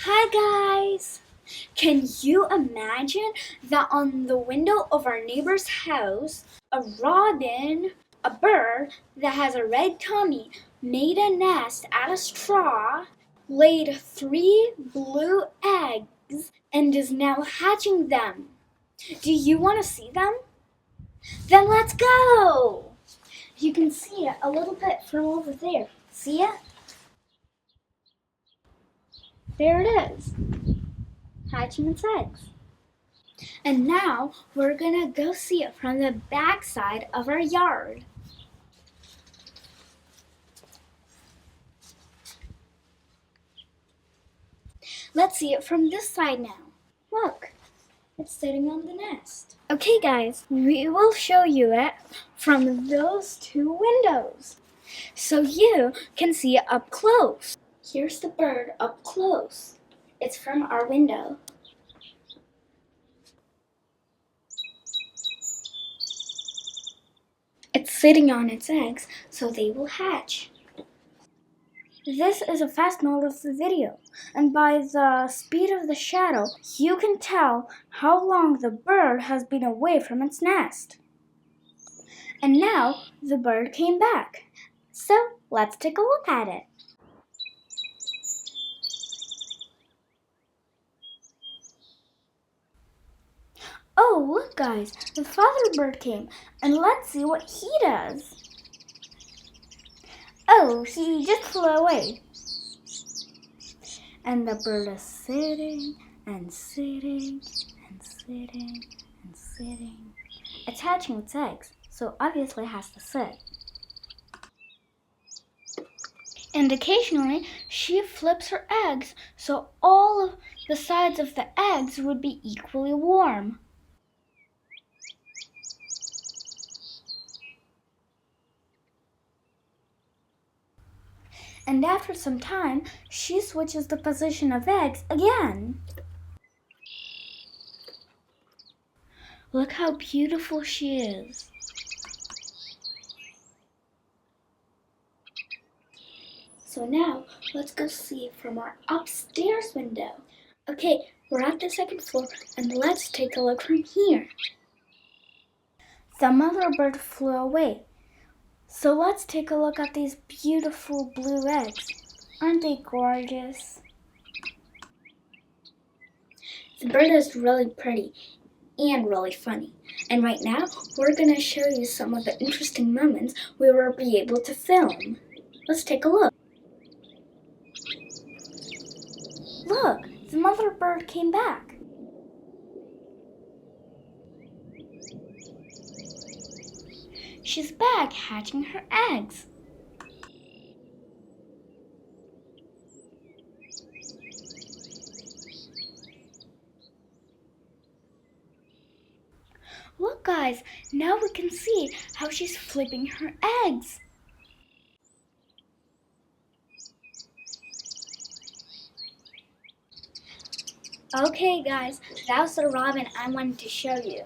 Hi guys! Can you imagine that on the window of our neighbor's house, a robin, a bird that has a red tummy, made a nest out of straw, laid 3 blue eggs, and is now hatching them? Do you want to see them? Then let's go! You can see it a little bit from over there. See it? There it is, hatching its eggs. And now we're gonna go see it from the back side of our yard. Let's see it from this side now. Look, it's sitting on the nest. Okay guys, we will show you it from those 2 windows so you can see it up close. Here's the bird up close. It's from our window. It's sitting on its eggs so they will hatch. This is a fast mode of the video, and by the speed of the shadow, you can tell how long the bird has been away from its nest. And now the bird came back. So let's take a look at it. Oh, look guys, the father bird came, and let's see what he does. Oh, he just flew away. And the bird is sitting and sitting and sitting and sitting. It's hatching its eggs, so obviously it has to sit. And occasionally she flips her eggs so all of the sides of the eggs would be equally warm. And after some time, she switches the position of eggs again. Look how beautiful she is. So now, let's go see from our upstairs window. Okay, we're at the 2nd floor, and let's take a look from here. The mother bird flew away. So let's take a look at these beautiful blue eggs. Aren't they gorgeous? The bird is really pretty and really funny. And right now, we're going to show you some of the interesting moments we will be able to film. Let's take a look. Look, the mother bird came back. She's back hatching her eggs. Look guys, now we can see how she's flipping her eggs. Okay guys, that was the robin I wanted to show you.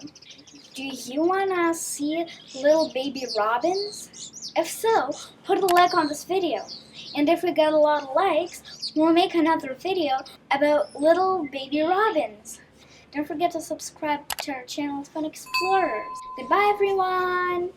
Do you want to see little baby robins? If so, put a like on this video. And if we get a lot of likes, we'll make another video about little baby robins. Don't forget to subscribe to our channel, Fun Explorers. Goodbye everyone!